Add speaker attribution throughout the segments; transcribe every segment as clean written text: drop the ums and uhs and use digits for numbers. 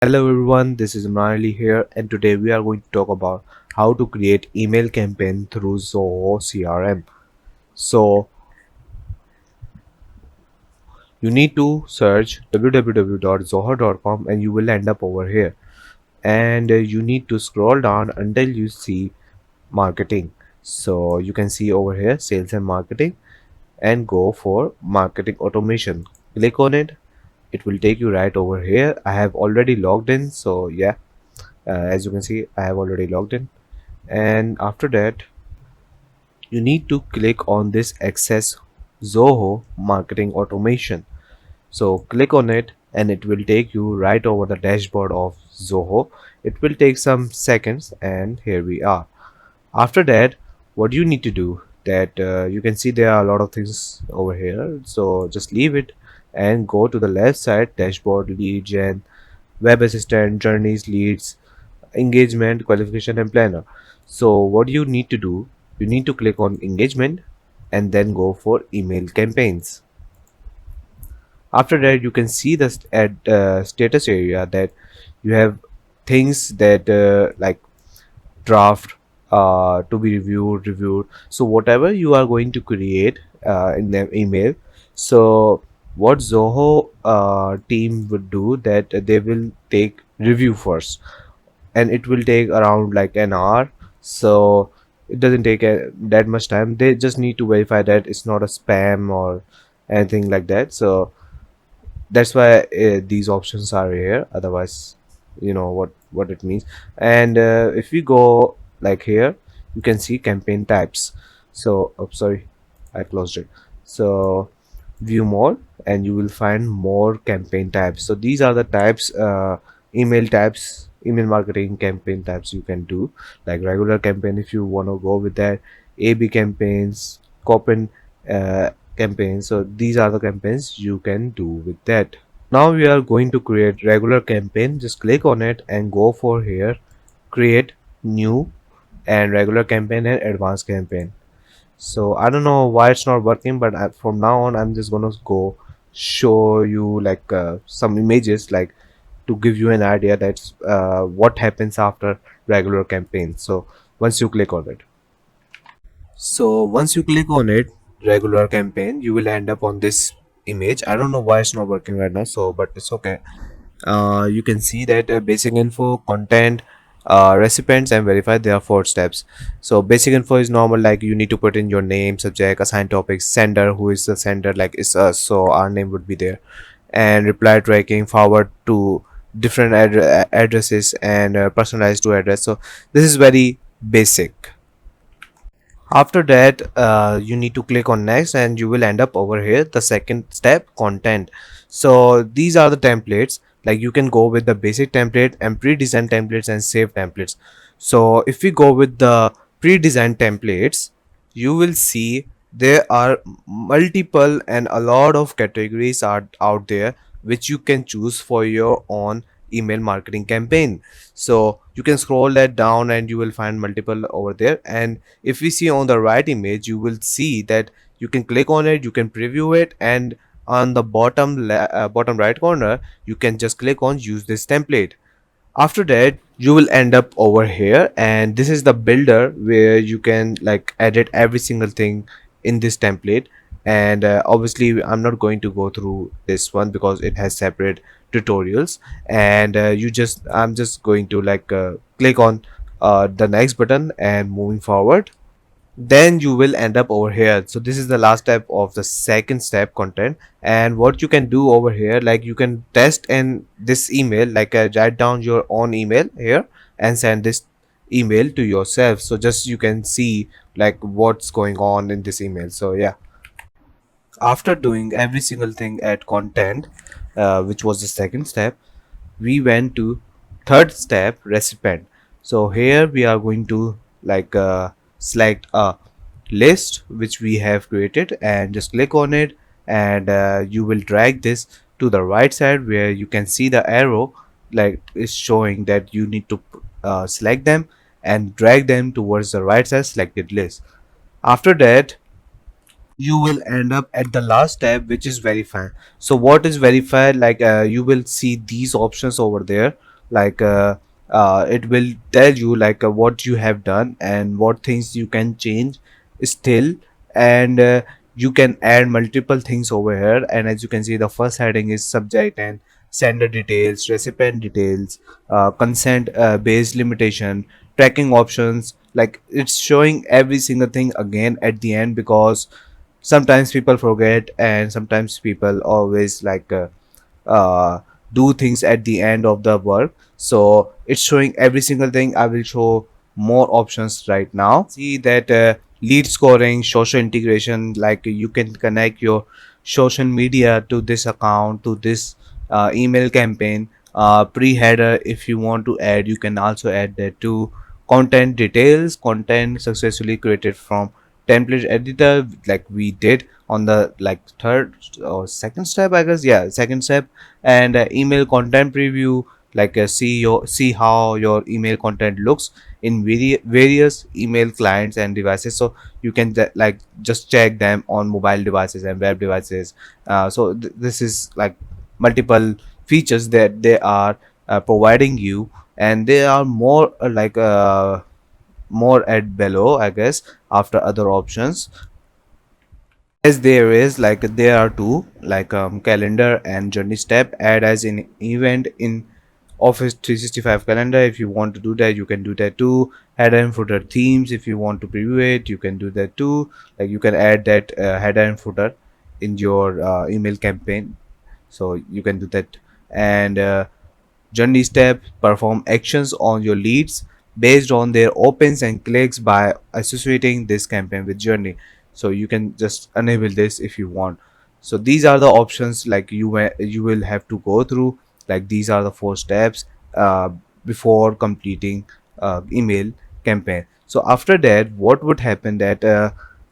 Speaker 1: Hello everyone, this is Imran Ali here, and today we are going to talk about how to create email campaign through Zoho CRM. So you need to search www.zoho.com and you will end up over here. And you need to scroll down until you see marketing. So you can see over here sales and marketing and go for marketing automation. Click on it. It will take you right over here. I have already logged in, so yeah, as you can see, I have already logged in. And after that you need to click on this access Zoho marketing automation. So click on it and it will take you right over the dashboard of Zoho. It will take some seconds and here we are. After that, what you need to do that you can see there are a lot of things over here, so just leave it and go to the left side dashboard, lead gen, web assistant, journeys, leads, engagement, qualification and planner. So what you need to do, you need to click on engagement and then go for email campaigns. After that you can see the status area that you have things that like draft, to be reviewed. So whatever you are going to create in the email, so what Zoho team would do that they will take review first, and it will take around like an hour. So it doesn't take that much time. They just need to verify that it's not a spam or anything like that. So that's why these options are here. Otherwise, you know what it means. And if we go like here, you can see campaign types. So oh, sorry, I closed it. So view more and you will find more campaign types. So these are the types, email types, email marketing campaign types you can do, like regular campaign if you want to go with that, AB campaigns, coupon campaigns. So these are the campaigns you can do with that. Now we are going to create regular campaign. Just click on it and go for here, create new and regular campaign and advanced campaign. So I don't know why it's not working, but from now on I'm just gonna go show you like some images, like to give you an idea that's what happens after regular campaign. So once you click on it, so once you click on it, regular campaign, you will end up on this image. I don't know why it's not working right now, so but it's okay. You can see that basic info, content, recipients and verify. There are 4 steps. So basic info is normal, like you need to put in your name, subject, assigned topics, sender, who is the sender, like it's us, so our name would be there, and reply tracking, forward to different addresses, and personalized to address. So this is very basic. After that you need to click on next and you will end up over here, the second step, content. So these are the templates, like you can go with the basic template and pre-designed templates and save templates. So if we go with the pre-designed templates, you will see there are multiple and a lot of categories are out there which you can choose for your own email marketing campaign. So you can scroll that down and you will find multiple over there. And if we see on the right image, you will see that you can click on it, you can preview it, and on the bottom right corner you can just click on use this template. After that you will end up over here, and this is the builder where you can like edit every single thing in this template. And obviously I'm not going to go through this one because it has separate tutorials. And I'm just going to like click on the next button and moving forward, then you will end up over here. So this is the last step of the second step, content. And what you can do over here, like you can test in this email, like write down your own email here and send this email to yourself. So just you can see like what's going on in this email. So yeah, after doing every single thing at content, which was the second step, we went to third step, recipient. So here we are going to like select a list which we have created and just click on it. And you will drag this to the right side where you can see the arrow like is showing that you need to select them and drag them towards the right side selected list. After that you will end up at the last tab, which is verify. So what is verify, like you will see these options over there, like it will tell you like what you have done and what things you can change still. And you can add multiple things over here. And as you can see, the first heading is subject and sender details, recipient details, consent based limitation, tracking options. Like it's showing every single thing again at the end, because sometimes people forget and sometimes people always uh, do things at the end of the work. So it's showing every single thing. I will show more options right now. See that lead scoring, social integration, like you can connect your social media to this account, to this email campaign. Pre-header, if you want to add, you can also add that to content details, content successfully created from template editor, like we did on the like third or second step, I guess. Yeah, second step. And email content preview, like see how your email content looks in various email clients and devices. So you can like just check them on mobile devices and web devices. So this is like multiple features that they are providing you. And they are more more at below, I guess, after other options. As there is like there are two, like calendar and journey step. Add as an event in Office 365 calendar. If you want to do that, you can do that too. Header and footer themes, if you want to preview it, you can do that too. Like you can add that header and footer in your email campaign, so you can do that. And journey step, perform actions on your leads based on their opens and clicks by associating this campaign with journey. So you can just enable this if you want. So these are the options, like you will have to go through. Like these are the 4 steps before completing email campaign. So after that, what would happen that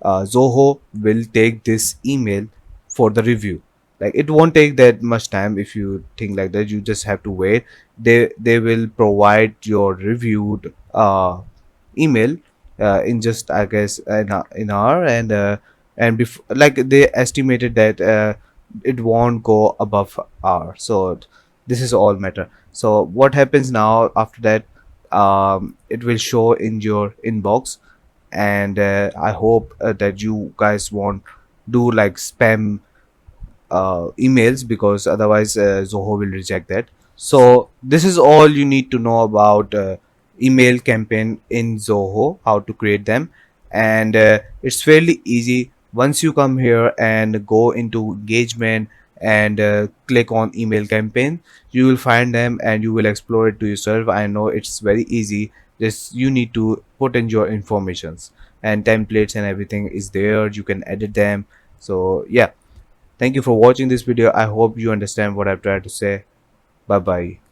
Speaker 1: Zoho will take this email for the review. Like it won't take that much time. If you think like that, you just have to wait. They will provide your reviewed email in just, I guess, an hour. And like they estimated that it won't go above hour. So this is all matter. So what happens now after that, it will show in your inbox. And I hope that you guys won't do like spam emails, because otherwise Zoho will reject that. So this is all you need to know about email campaign in Zoho, how to create them. And it's fairly easy. Once you come here and go into engagement and click on email campaign, you will find them and you will explore it to yourself. I know it's very easy. Just you need to put in your informations, and templates and everything is there. You can edit them. So yeah, thank you for watching this video. I hope you understand what I've tried to say. Bye bye.